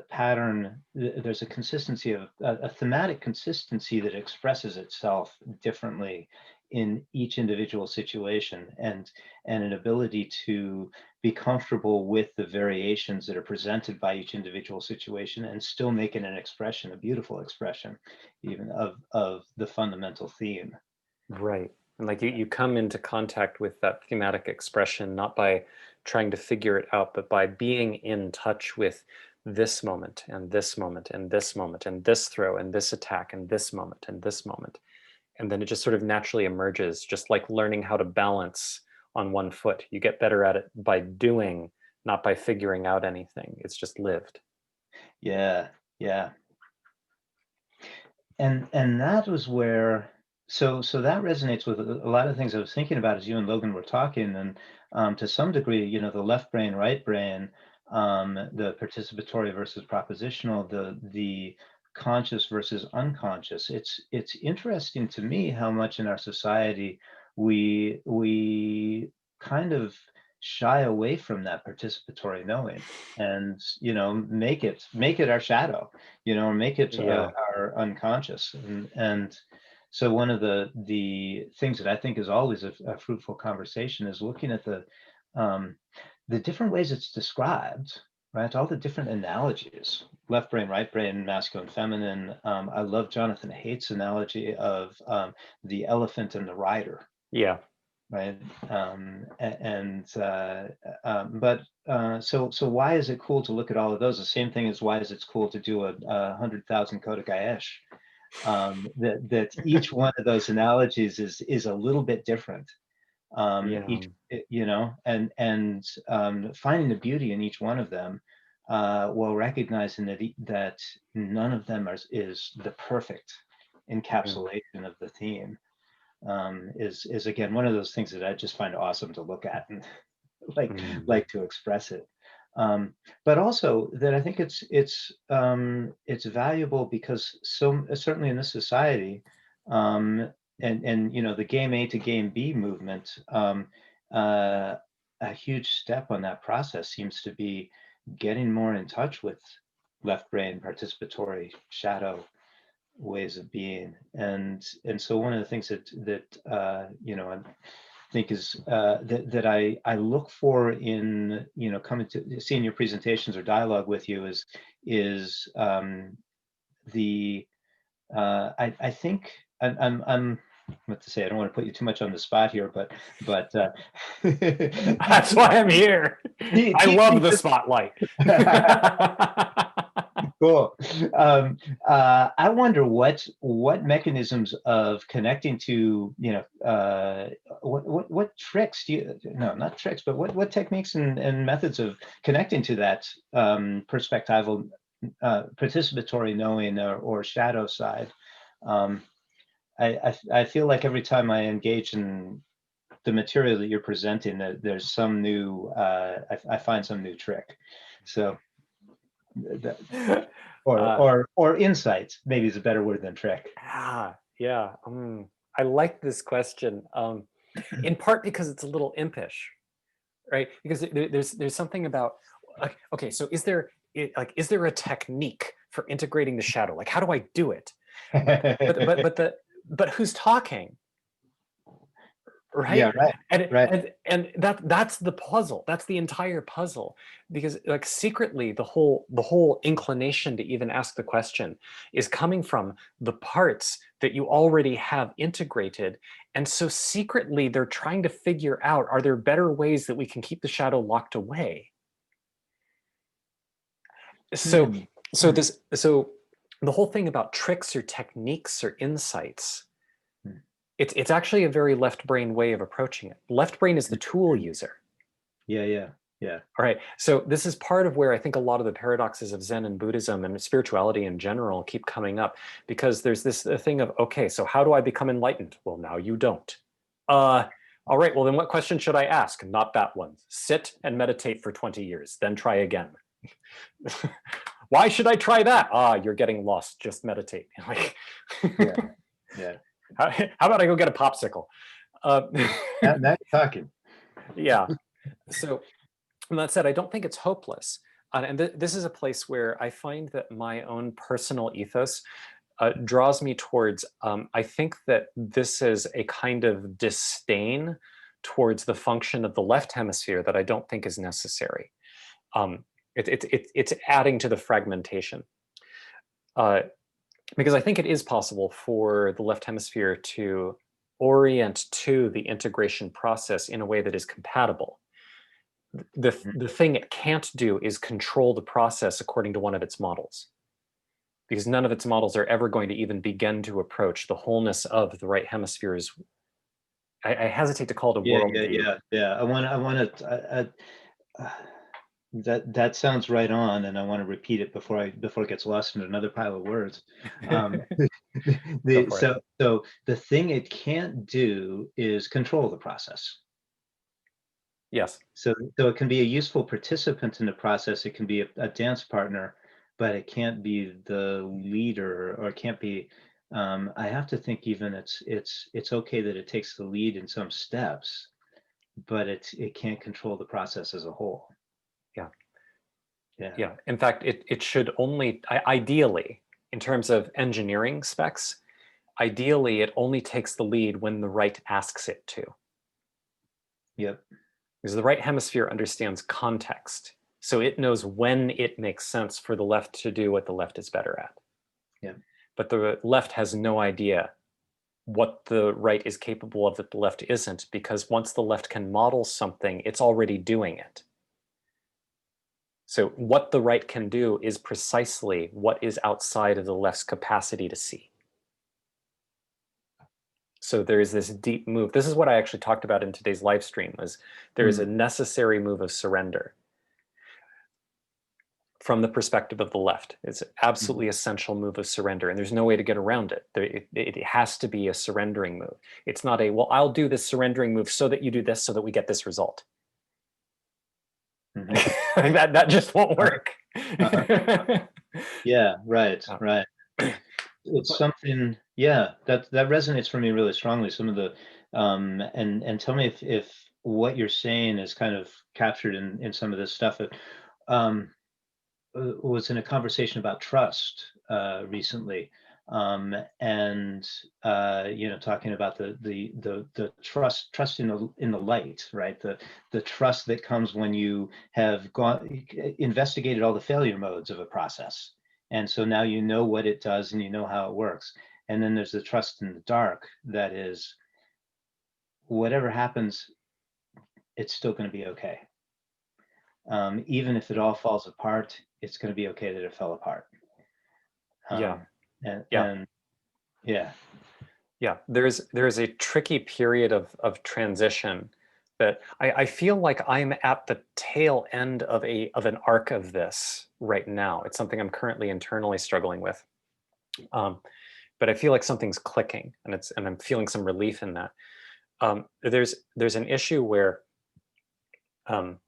B: pattern, there's a consistency of a thematic consistency that expresses itself differently in each individual situation, and an ability to be comfortable with the variations that are presented by each individual situation and still make it an expression, a beautiful expression even of the fundamental theme.
A: Right. And like you come into contact with that thematic expression not by trying to figure it out, but by being in touch with this moment and this moment and this moment and this throw and this attack and this moment and this moment. And then it just sort of naturally emerges, just like learning how to balance on one foot. You get better at it by doing, not by figuring out anything. It's just lived.
B: Yeah, yeah. And that was where, so that resonates with a lot of things I was thinking about as you and Logan were talking. And to some degree, the left brain, right brain, the participatory versus propositional, the conscious versus unconscious. It's interesting to me how much in our society we kind of shy away from that participatory knowing, and make it our shadow, or make it
A: Yeah.
B: our unconscious. And so one of the things that I think is always a fruitful conversation is looking at um, the different ways it's described, right? All the different analogies: left brain, right brain, masculine, feminine. I love Jonathan Haidt's analogy of the elephant and the rider,
A: Yeah.
B: right? But so why is it cool to look at all of those? The same thing as why is it cool to do a 100,000 Koda Gaesh? That each one of those analogies is a little bit different.
A: Yeah.
B: And finding the beauty in each one of them, while recognizing that none of them is the perfect
A: Yeah.
B: encapsulation of the theme, is again one of those things that I just find awesome to look at and
A: Mm.
B: like to express it. But also that I think it's valuable because certainly in this society, and the game A to game B movement, a huge step on that process seems to be getting more in touch with left brain participatory shadow ways of being. And so one of the things that I think is that I look for in, coming to seeing your presentations or dialogue with you is the I think I'm what to say. I don't want to put you too much on the spot here, but
A: That's why I'm here. I
B: teach me
A: love the
B: just
A: spotlight.
B: cool. I wonder what mechanisms of connecting to, what tricks do you, no, not tricks, but what techniques and methods of connecting to that perspectival, participatory knowing or shadow side. Um, I feel like every time I engage in the material that you're presenting, that there's some new, I find some new trick. So that,
A: Uh,
B: or insights maybe is a better word than trick.
A: yeah. I like this question, in part because it's a little impish, right? Because there's something about, okay, so is there a technique for integrating the shadow? Like, how do I do it? But who's talking?
B: Yeah,
A: Right.
B: right,
A: and
B: right.
A: and that's the puzzle. That's the entire puzzle, because like secretly the whole inclination to even ask the question is coming from the parts that you already have integrated. And so secretly they're trying to figure out, are there better ways that we can keep the shadow locked away? So
B: Hmm.
A: so
B: Hmm.
A: this so the whole thing about tricks or techniques or insights,
B: Hmm.
A: it's actually a very left brain way of approaching it. Left brain is the tool user.
B: Yeah, yeah, yeah.
A: All right. So this is part of where I think a lot of the paradoxes of Zen and Buddhism and spirituality in general keep coming up, because there's this thing of, okay, so how do I become enlightened? Well, now you don't. All right, well, then what question should I ask? Not that one. Sit and meditate for 20 years, then try again. Why should I try that? You're getting lost. Just meditate. Like,
B: Yeah, yeah.
A: how about I go get a popsicle? Uh,
B: Now you're talking.
A: yeah. So, and that said, I don't think it's hopeless. And this is a place where I find that my own personal ethos draws me towards, I think that this is a kind of disdain towards the function of the left hemisphere that I don't think is necessary. Um, it's adding to the fragmentation. Uh, because I think it is possible for the left hemisphere to orient to the integration process in a way that is compatible. The thing it can't do is control the process according to one of its models, because none of its models are ever going to even begin to approach the wholeness of the right hemisphere's, I hesitate to call it a
B: Yeah, yeah,
A: worldview.
B: yeah, yeah. That sounds right on, and I want to repeat it before it gets lost in another pile of words. Um,
A: Go
B: the
A: for it.
B: so the thing it can't do is control the process.
A: Yes.
B: So it can be a useful participant in the process. It can be a dance partner, but it can't be the leader, or it can't be. I have to think even it's okay that it takes the lead in some steps, but it can't control the process as a whole.
A: Yeah.
B: Yeah.
A: Yeah. In fact, it should only, ideally, in terms of engineering specs, ideally it only takes the lead when the right asks it to.
B: Yep.
A: Because the right hemisphere understands context. So it knows when it makes sense for the left to do what the left is better at.
B: Yep.
A: But the left has no idea what the right is capable of that the left isn't, because once the left can model something, it's already doing it. So what the right can do is precisely what is outside of the left's capacity to see. So there is this deep move. This is what I actually talked about in today's live stream, was there is a necessary move of surrender from the perspective of the left. It's an absolutely essential move of surrender, and there's no way to get around it. It has to be a surrendering move. It's not a, well, I'll do this surrendering move so that you do this so that we get this result. that just won't work.
B: Yeah, right,
A: Uh,
B: right. It's
A: but
B: something, yeah, that resonates for me really strongly. Some of the, and tell me if what you're saying is kind of captured in some of this stuff. was in a conversation about trust recently, and talking about the trust in the light, right? The trust that comes when you have investigated all the failure modes of a process, and so now you know what it does and you know how it works. And then there's the trust in the dark, that is, whatever happens, it's still going to be okay. Even if it all falls apart, it's going to be okay that it fell apart.
A: Yeah.
B: And
A: Yeah.
B: yeah,
A: Yeah, there's a tricky period of transition that I feel like I'm at the tail end of an arc of this right now. It's something I'm currently internally struggling with. But I feel like something's clicking, and I'm feeling some relief in that. There's an issue where um,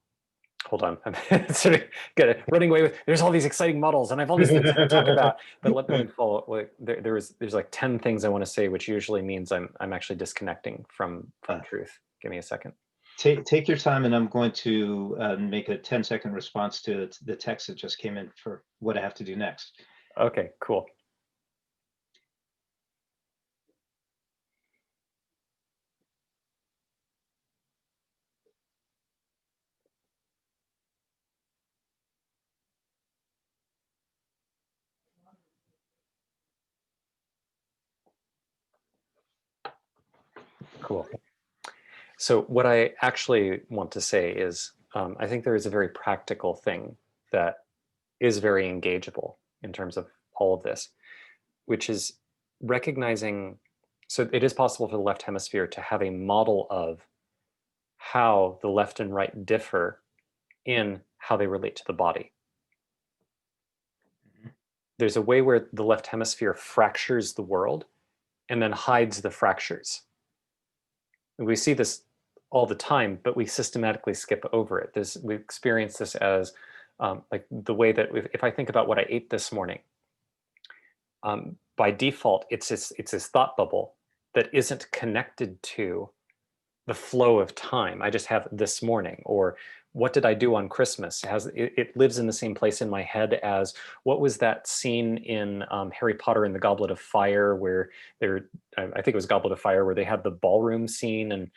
A: hold on, I'm sort of running away with. There's all these exciting models, and I have all these things I can talk about. But let me follow. Like, there's like 10 things I want to say, which usually means I'm actually disconnecting from truth. Give me a second.
B: take your time, and I'm going to make a 10-second response to the text that just came in for what I have to do next.
A: Okay, cool. Cool. So what I actually want to say is, I think there is a very practical thing that is very engageable in terms of all of this, which is recognizing. So it is possible for the left hemisphere to have a model of how the left and right differ in how they relate to the body. There's a way where the left hemisphere fractures the world and then hides the fractures. And we see this all the time, but we systematically skip over it. We experience this as like the way that if I think about what I ate this morning, by default, it's this thought bubble that isn't connected to the flow of time. I just have this morning, or what did I do on Christmas? It lives in the same place in my head as what was that scene in Harry Potter and the Goblet of Fire where I think it was Goblet of Fire, where they had the ballroom scene, and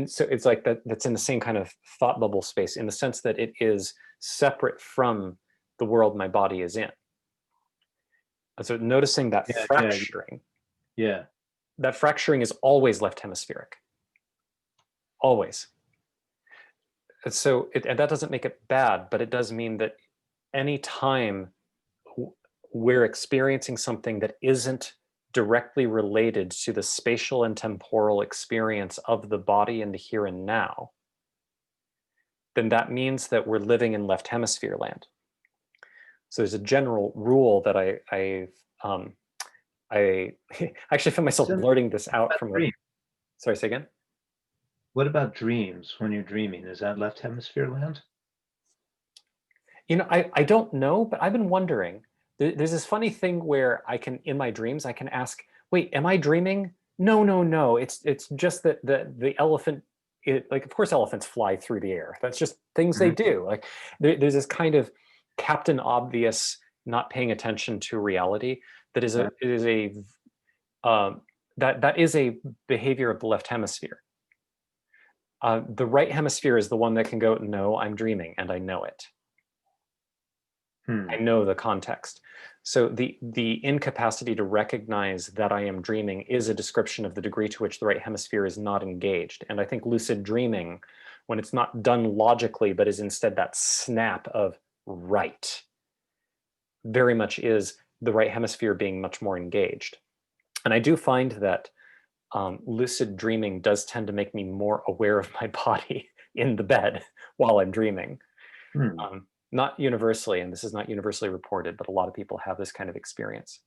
A: so it's like that's in the same kind of thought bubble space, in the sense that it is separate from the world my body is in. And so noticing that fracturing, that fracturing is always left hemispheric. Always. And so and that doesn't make it bad, but it does mean that any time we're experiencing something that isn't directly related to the spatial and temporal experience of the body in the here and now, then that means that we're living in left hemisphere land. So there's a general rule that I actually found myself blurting this out from a. Sorry, say again.
B: What about dreams? When you're dreaming, is that left hemisphere land?
A: You know, I don't know, but I've been wondering. There's this funny thing where I can, in my dreams, I can ask, wait, am I dreaming? No, no, no. It's just that the elephant, like, of course elephants fly through the air. That's just things they do. Like there's this kind of Captain Obvious, not paying attention to reality that is that is a behavior of the left hemisphere. The right hemisphere is the one that can go, no, I'm dreaming, and I know it. I know the context. So the incapacity to recognize that I am dreaming is a description of the degree to which the right hemisphere is not engaged. And I think lucid dreaming, when it's not done logically, but is instead that snap of right, very much is the right hemisphere being much more engaged. And I do find that lucid dreaming does tend to make me more aware of my body in the bed while I'm dreaming. Not universally, and this is not universally reported, but a lot of people have this kind of experience.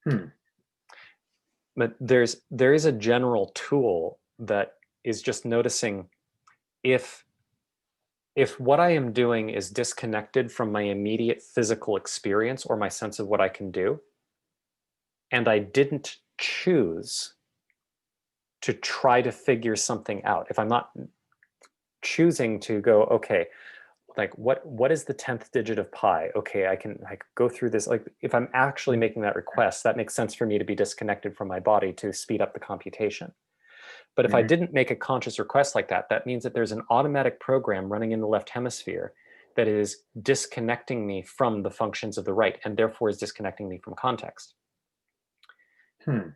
A: But there is a general tool that is just noticing if what I am doing is disconnected from my immediate physical experience or my sense of what I can do, and I didn't choose to try to figure something out. If I'm not choosing to go, okay, like what is the 10th digit of pi? Okay, I can go through this. Like if I'm actually making that request, that makes sense for me to be disconnected from my body to speed up the computation. But if I
B: Mhm.
A: didn't make a conscious request like that, that means that there's an automatic program running in the left hemisphere that is disconnecting me from the functions of the right, and therefore is disconnecting me from context.
B: Hmm.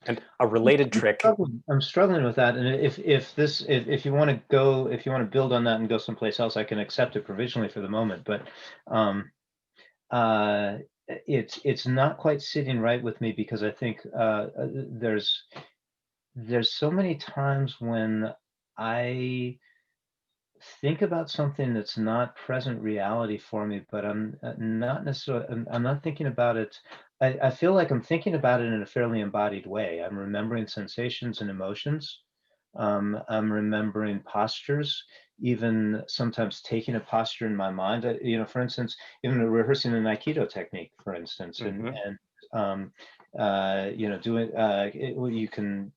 A: And a related trick.
B: I'm struggling with that. And if you want to go, if you want to build on that and go someplace else, I can accept it provisionally for the moment. But um, uh, it's not quite sitting right with me because I think there's so many times when I think about something that's not present reality for me, but I'm not necessarily, I'm not thinking about it. I feel like I'm thinking about it in a fairly embodied way. I'm remembering sensations and emotions. I'm remembering postures, even sometimes taking a posture in my mind. For instance, even rehearsing an Aikido technique, for instance,
A: Mhm.
B: and um, doing you can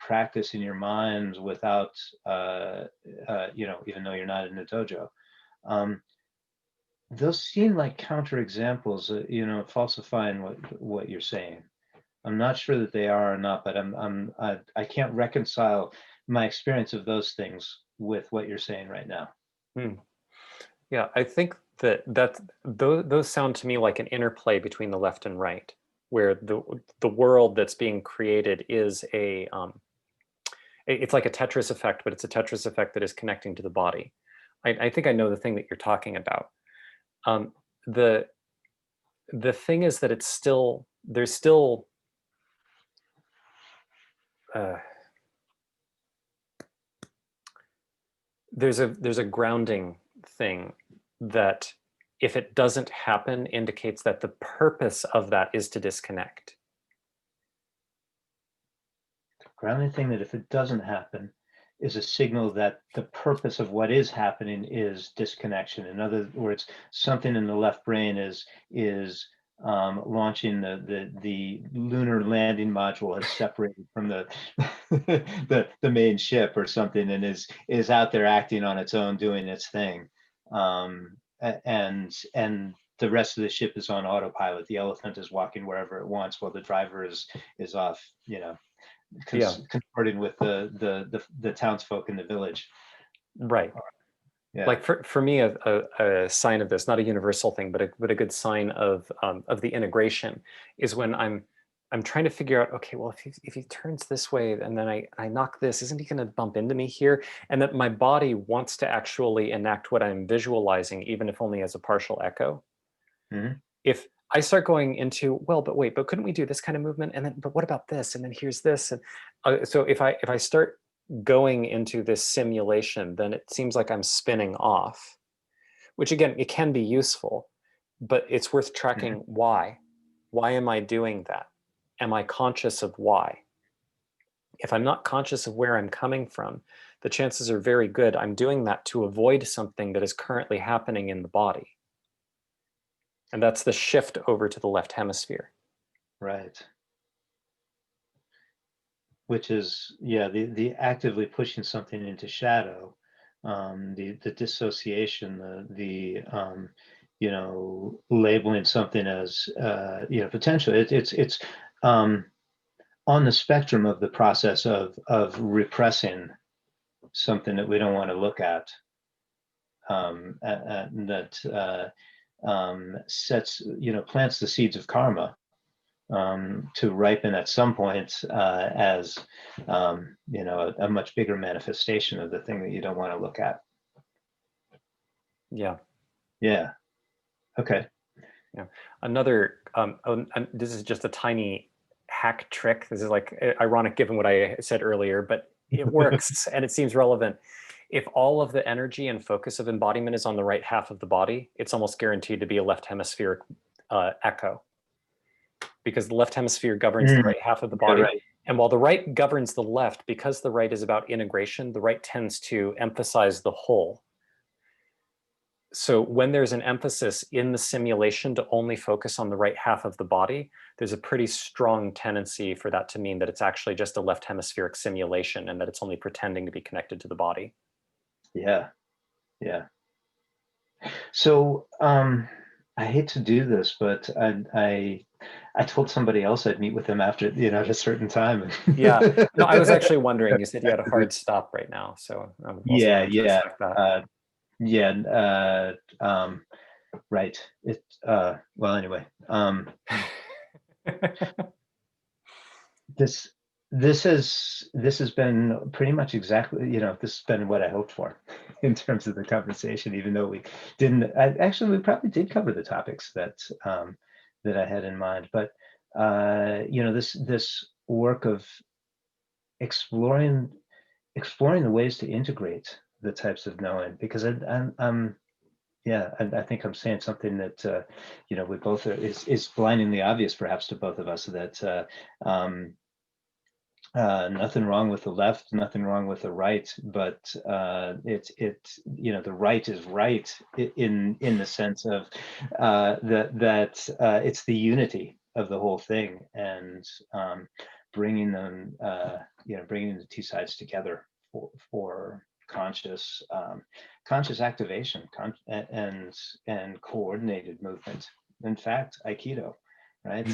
B: practice in your mind without even though you're not in a dojo. Um, those seem like counterexamples, falsifying what you're saying. I'm not sure that they are or not, but I can't reconcile my experience of those things with what you're saying right now.
A: Hmm. Yeah, I think that those sound to me like an interplay between the left and right, where the world that's being created is it's like a Tetris effect, but it's a Tetris effect that is connecting to the body. I think I know the thing that you're talking about. Um, the the thing is that it's still there's still uh, there's a grounding thing that if it doesn't happen indicates that the purpose of that is to disconnect.
B: Grounding thing that if it doesn't happen is a signal that the purpose of what is happening is disconnection. In other words, something in the left brain is launching the lunar landing module has separated from the the main ship or something and is out there acting on its own, doing its thing. And the rest of the ship is on autopilot. The elephant is walking wherever it wants while the driver is off,
A: Yeah,
B: consorting with the townsfolk in the village.
A: right.
B: Yeah.
A: Like for me, a sign of this, not a universal thing, but a good sign of the integration is when I'm trying to figure out, okay, well, if he turns this way and then I knock this, isn't he going to bump into me here? And that my body wants to actually enact what I'm visualizing, even if only as a partial echo.
B: Mhm.
A: If I start going into, well, but wait, but couldn't we do this kind of movement? And then, but what about this? And then here's this. And so if I start going into this simulation, then it seems like I'm spinning off, which again, it can be useful, but it's worth
B: Mhm.
A: tracking why. Why am I doing that? Am I conscious of why? If I'm not conscious of where I'm coming from, the chances are very good I'm doing that to avoid something that is currently happening in the body. And that's the shift over to the left hemisphere.
B: Right. Which is, yeah, the actively pushing something into shadow, the dissociation, labeling something as potential. It's um, on the spectrum of the process of repressing something that we don't want to look at. That sets, plants the seeds of karma to ripen at some point as, a much bigger manifestation of the thing that you don't want to look at.
A: Yeah.
B: Yeah. Okay.
A: Yeah. Another, this is just a tiny hack trick. This is like ironic given what I said earlier, but it works and it seems relevant. If all of the energy and focus of embodiment is on the right half of the body, it's almost guaranteed to be a left hemispheric echo, because the left hemisphere governs the
B: Mm,
A: right half of the
B: yeah,
A: body.
B: right.
A: And while the right governs the left, because the right is about integration, the right tends to emphasize the whole. So when there's an emphasis in the simulation to only focus on the right half of the body, there's a pretty strong tendency for that to mean that it's actually just a left hemispheric simulation and that it's only pretending to be connected to the body.
B: Yeah. Yeah. So I hate to do this, but I told somebody else I'd meet with them after, at a certain time.
A: Yeah. No, I was actually wondering, you said you had a hard stop right now, so I wasn't
B: Yeah,
A: going to
B: yeah,
A: respect that.
B: yeah. Right. Well, anyway, this this has been pretty much exactly, this has been what I hoped for in terms of the conversation, even though we didn't. Actually, we probably did cover the topics that I had in mind, but this work of exploring exploring the ways to integrate the types of knowing, because I'm yeah, I think I'm saying something that we both is blindingly obvious, perhaps to both of us, that nothing wrong with the left, nothing wrong with the right, but the right is right in the sense of that it's the unity of the whole thing, and bringing them, bringing the two sides together for conscious activation, and coordinated movement. In fact, Aikido, right?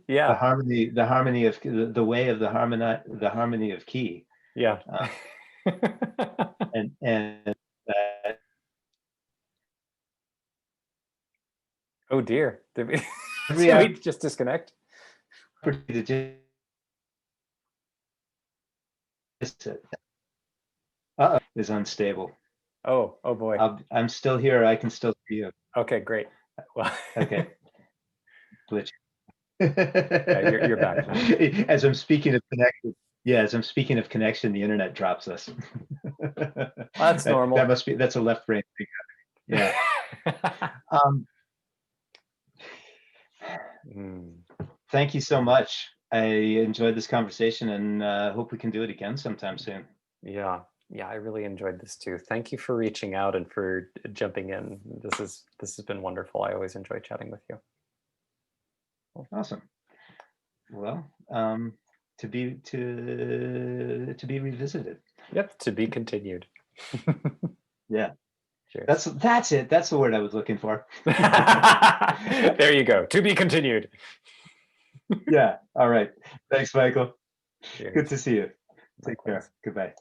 A: Yeah.
B: The harmony of the way of the harmony of ki,
A: Yeah.
B: uh, and that
A: Oh dear. Did we,
B: every
A: did we just disconnect?
B: opportunity to just is unstable.
A: Oh boy.
B: I'm still here. I can still see you.
A: Okay, great. Well,
B: Okay, glitch.
A: yeah, you're back now.
B: As I'm speaking of connection, yeah, as I'm speaking of connection, the internet drops us.
A: That's normal.
B: That's a left brain thing. Yeah. Um,
A: Hmm.
B: Thank you so much. I enjoyed this conversation, and hope we can do it again sometime soon.
A: Yeah. Yeah, I really enjoyed this too. Thank you for reaching out and for jumping in. This has been wonderful. I always enjoy chatting with you.
B: Awesome. Well, to be revisited.
A: Yep, to be continued.
B: Yeah,
A: Cheers.
B: that's it. That's the word I was looking for.
A: There you go. To be continued.
B: Yeah. All right. Thanks, Michael. Good
A: Cheers.
B: to see you. Take
A: Likewise.
B: care. Goodbye.